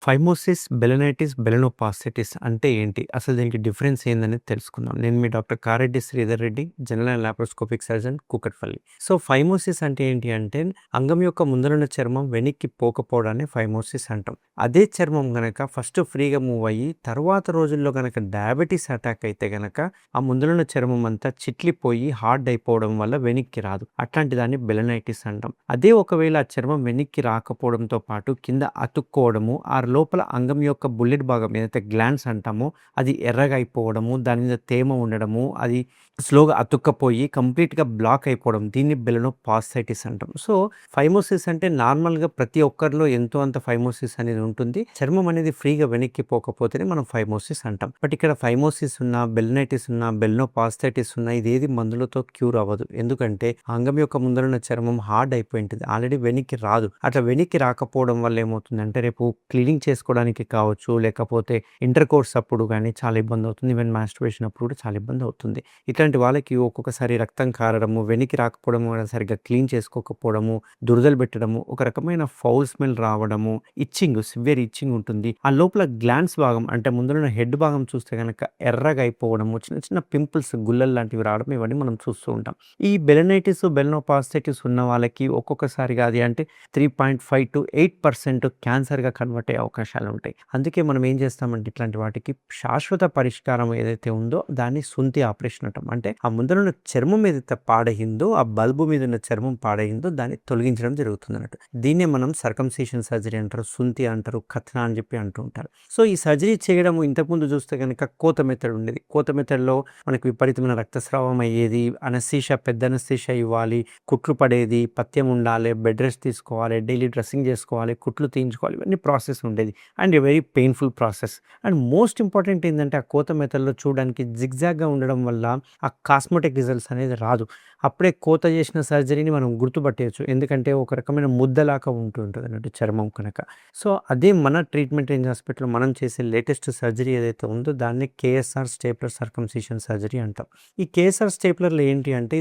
Phimosis, balanitis, బెలనోపాస్టైటిస్ అంటే ఏంటి? అసలు దీనికి డిఫరెన్స్ ఏందనేది తెలుసుకుందాం. నేను మీ doctor Kareddy Sridhar Reddy, general and laparoscopic surgeon Kukatpally. So, phimosis అంటే ఏంటి అంటే అంగం యొక్క ముందరున్న చర్మం వెనక్కి పోకపోవడాన్ని ఫైమోసిస్ అంటాం. అదే చర్మం గనక ఫస్ట్ ఫ్రీగా మూవ్ అయ్యి తర్వాత రోజుల్లో గనక డయాబెటిస్ అటాక్ అయితే గనక ఆ ముందరున్న చర్మం అంతా చిట్లిపోయి హార్డ్ అయిపోవడం వల్ల వెనక్కి రాదు. అట్లాంటి దాన్ని బెలనైటిస్ అంటాం. అదే ఒకవేళ ఆ చర్మం వెనక్కి రాకపోవడంతో పాటు కింద అతుక్కోవడము, ఆ లోపల అంగం యొక్క బుల్లెట్ భాగం ఏదైతే గ్లాండ్స్ అంటామో అది ఎర్రగా అయిపోవడము, దాని మీద తేమ ఉండడము, అది స్లోగా అతుక్కపోయి కంప్లీట్‌గా బ్లాక్ అయిపోవడం. దీన్ని బెలనోపాస్టైటిస్ అంటాం. సో, ఫైమోసిస్ అంటే నార్మల్‌గా ప్రతి ఒక్కరిలో ఎంతో అంత ఫైమోసిస్ అనేది ఉంటుంది. చర్మం అనేది ఫ్రీగా వెనక్కి పోకపోతేనే మనం ఫైమోసిస్ అంటాం. బట్ ఇక్కడ ఫైమోసిస్ ఉన్నా, బెలనైటిస్ ఉన్నా, బెలనోపాస్టైటిస్ ఉన్నా ఇదేది మందులతో క్యూర్ అవ్వదు. ఎందుకంటే అంగం యొక్క ముందరున్న చర్మం హార్డ్ అయిపోయి ఉంటది. ఆల్రెడీ వెనక్కి రాదు. అట్లా వెనక్కి రాకపోవడం వల్ల ఏమవుతుందంటే రేపు క్లీనింగ్ చేసుకోవడానికి కావచ్చు, లేకపోతే ఇంటర్‌కోర్స్ అప్పుడు గానీ చాలా ఇబ్బందవుతుంది. ఈవెన్ మాస్టర్బేషన్ అప్పుడు కూడా చాలా ఇబ్బందవుతుంది. ఇట్లాంటి వాళ్ళకి ఒక్కొక్కసారి రక్తం కారడము, వెనక్కి రాకపోవడము, సరిగ్గా క్లీన్ చేసుకోకపోవడము, దురదలు పెట్టడము, ఒక రకమైన ఫౌల్ స్మెల్ రావడము, సివియర్ ఇచ్చింగ్ ఉంటుంది. ఆ లోపల గ్లాండ్స్ భాగం అంటే ముందున్న హెడ్ భాగం చూస్తే గనక ఎర్రగా అయిపోవడము, చిన్న చిన్న పింపుల్స్ గుల్లలు లాంటివి రావడం ఇవన్నీ మనం చూస్తూ ఉంటాం. ఈ బెలనైటిస్, బెలనోపాస్టైటిస్ ఉన్న వాళ్ళకి ఒక్కొక్కసారిగా అది అంటే 3.5-8% క్యాన్సర్‌గా కన్వర్ట్ అయ్యే అవకాశాలుంటాయి. అందుకే మనం ఏం చేస్తామంటే ఇట్లాంటి వాటికి శాశ్వత పరిష్కారం ఏదైతే ఉందో దాన్ని సుంతి ఆపరేషన్ అంటాం. అంటే ఆ ముందరున్న చర్మం ఏదైతే పాడయిందో, ఆ బల్బు మీద ఉన్న చర్మం పాడయిందో దాన్ని తొలగించడం జరుగుతుందన్నట్టు. దీన్నే మనం సర్కంసిషన్ సర్జరీ అంటారు, సుంతి అంటారు, ఖత్నా అని చెప్పి అంటూ ఉంటారు. సో, ఈ సర్జరీ చేయడం ఇంతకుముందు చూస్తే గనక కోత మెథడ్ ఉండేది. కోత మెథడ్‌లో మనకు విపరీతమైన రక్తస్రావం అయ్యేది. పెద్ద అనస్థీషియా ఇవ్వాలి, కుట్లు పడేది, పథ్యం ఉండాలి, బెడ్ రెస్ట్ తీసుకోవాలి, డైలీ డ్రెస్సింగ్ చేసుకోవాలి, కుట్లు తీయించుకోవాలి. ఇవన్నీ ప్రాసెస్ ఉండేది. And a very painful process. And most important ఏందంటే ఆ కోత మెథడ్‌లో చూడడానికి జిగ్‌జాగ్‌గా ఉండడం వల్ల ఆ కాస్మెటిక్ రిజల్ట్స్ అనేది రాదు. అప్పుడే కోత చేసిన సర్జరీని మనం గుర్తుపట్టేయొచ్చు. ఎందుకంటే ఒక రకమైన ముద్దలాగా ఉంటూ ఉంటదన్నట్టు చర్మం కనుక. సో, అదే మన ట్రీట్మెంట్ రేంజ్ హాస్పిటల్‌లో మనం చేసే లేటెస్ట్ సర్జరీ ఏదైతే ఉందో దాన్ని కేఎస్ఆర్ స్టేప్లర్ సర్కంసిషన్ సర్జరీ అంటాం. ఈ కేఎస్ఆర్ స్టేప్లర్‌లో ఏంటి అంటే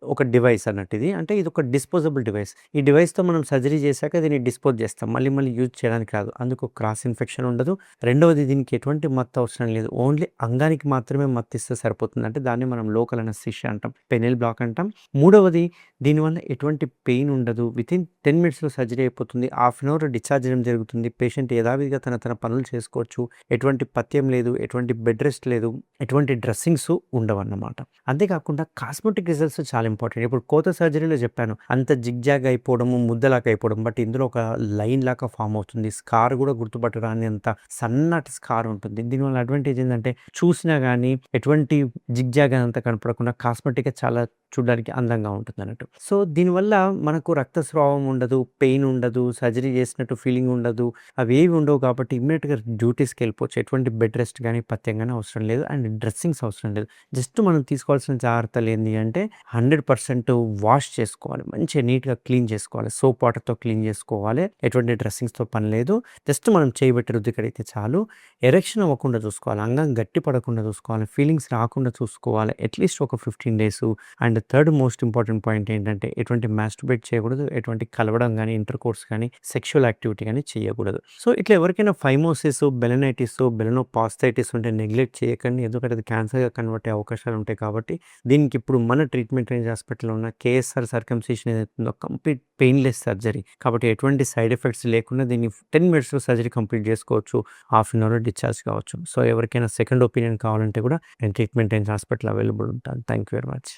ఒక డివైస్ అన్నట్టు ఇది. అంటే ఇదొక డిస్పోజబుల్ డివైస్. ఈ డివైస్‌తో మనం సర్జరీ చేశాక దీన్ని డిస్పోజ్ చేస్తాం. మళ్ళీ మళ్ళీ యూజ్ చేయడానికి రాదు. అందుకు క్రాస్ ఇన్ఫెక్షన్ ఉండదు. రెండవది దీనికి ఎటువంటి మత్తు అవసరం లేదు. ఓన్లీ అంగానికి మాత్రమే మత్తిస్తే సరిపోతుంది. అంటే దాన్ని మనం లోకల్ అనస్థీషియా అంటాం. పెనిల్ బ్లాక్ అంటాం. మూడవది దీనివల్ల ఎటువంటి పెయిన్ ఉండదు. వితిన్ 10 మినిట్స్‌లో సర్జరీ అయిపోతుంది. హాఫ్ అన్ అవర్ డిశ్చార్జ్ అవ్వడం జరుగుతుంది. పేషెంట్ యథావిధిగా తన పనులు చేసుకోవచ్చు. ఎటువంటి పథ్యం లేదు. ఎటువంటి బెడ్ రెస్ట్ లేదు. ఎటువంటి డ్రెస్సింగ్స్ ఉండవన్నమాట. అంతేకాకుండా కాస్మెటిక్ రిజల్ట్స్ చాలా ఇంపార్టెంట్. ఇప్పుడు కోత సర్జరీలో చెప్పాను. అంత జిగ్‌జాగ్ అయిపోవడము, ముద్దలాగా అయిపోవడం. బట్ ఇందులో ఒక లైన్ లాగా ఫార్మ్ అవుతుంది. స్కార్ కూడా గుర్తుపట్టరానంత సన్నటి స్కార్ ఉంటుంది. దీనివల్ల అడ్వాంటేజ్ ఏందంటే చూసినా గానీ ఎటువంటి జిగ్‌జాగ్ అంతా కనపడకుండా కాస్మెటిక్‌గా చాలా చూడడానికి అందంగా ఉంటుందన్నట్టు. సో, దీనివల్ల మనకు రక్తస్రావం ఉండదు, పెయిన్ ఉండదు, సర్జరీ చేసినట్టు ఫీలింగ్ ఉండదు. అవేవి ఉండవు కాబట్టి ఇమ్మీడియేట్‌గా డ్యూటీస్‌కెళ్ళిపోవచ్చు. ఎటువంటి బెడ్ రెస్ట్ గానీ, పథ్యం గానీ అవసరం లేదు. అండ్ డ్రెస్సింగ్స్ అవసరం లేదు. జస్ట్ మనం తీసుకోవాల్సిన జాగ్రత్తలు ఏంది అంటే 100% వాష్ చేసుకోవాలి. మంచిగా నీట్‌గా క్లీన్ చేసుకోవాలి. సోప్ వాటర్‌తో క్లీన్ చేసుకోవాలి. ఎటువంటి డ్రెస్సింగ్స్‌తో పని లేదు. జస్ట్ మనం చేయి పెట్టి రుద్ది కడిగితే చాలు. ఎరెక్షన్ అవ్వకుండా చూసుకోవాలి. అంగం గట్టి పడకుండా చూసుకోవాలి. ఫీలింగ్స్ రాకుండా చూసుకోవాలి. అట్‌లీస్ట్ ఒక 15 days. And third most important point ఏంటంటే ఎటువంటి మాస్టర్బేట్ చేయకూడదు. ఎటువంటి కలవడం గానీ, ఇంటర్‌కోర్స్ గానీ, సెక్షువల్ యాక్టివిటీ గానీ చేయకూడదు. సో, ఇట్లా ఎవరికైనా ఫైమోసిస్, బెలనైటిస్, బెలనోపాస్టైటిస్ ఉంటే నెగ్లెక్ట్ చేయకండి. ఎందుకంటే అది క్యాన్సర్‌గా కన్వర్ట్ అయ్యే అవకాశాలు ఉంటాయి కాబట్టి దీనికి ఇప్పుడు మన ట్రీట్మెంట్ రేంజ్ హాస్పిటల్‌లో ఉన్న కేఎస్ఆర్ సర్కంసిషన్ ఏదైతే ఉందో కంప్లీట్ పెయిన్‌లెస్ సర్జరీ. కాబట్టి ఎటువంటి సైడ్ ఎఫెక్ట్స్ లేకుండా దీన్ని 10 మినిట్స్‌లో సర్జరీ కంప్లీట్ చేసుకోవచ్చు. హాఫ్ అన్ అవర్‌లో డిశ్చార్జ్ కావచ్చు. సో, ఎవరికైనా సెకండ్ ఒపీనియన్ కావాలంటే కూడా నేను ట్రీట్మెంట్ రేంజ్ హాస్పిటల్ అవైలబుల్ ఉంటాను. Thank you very much.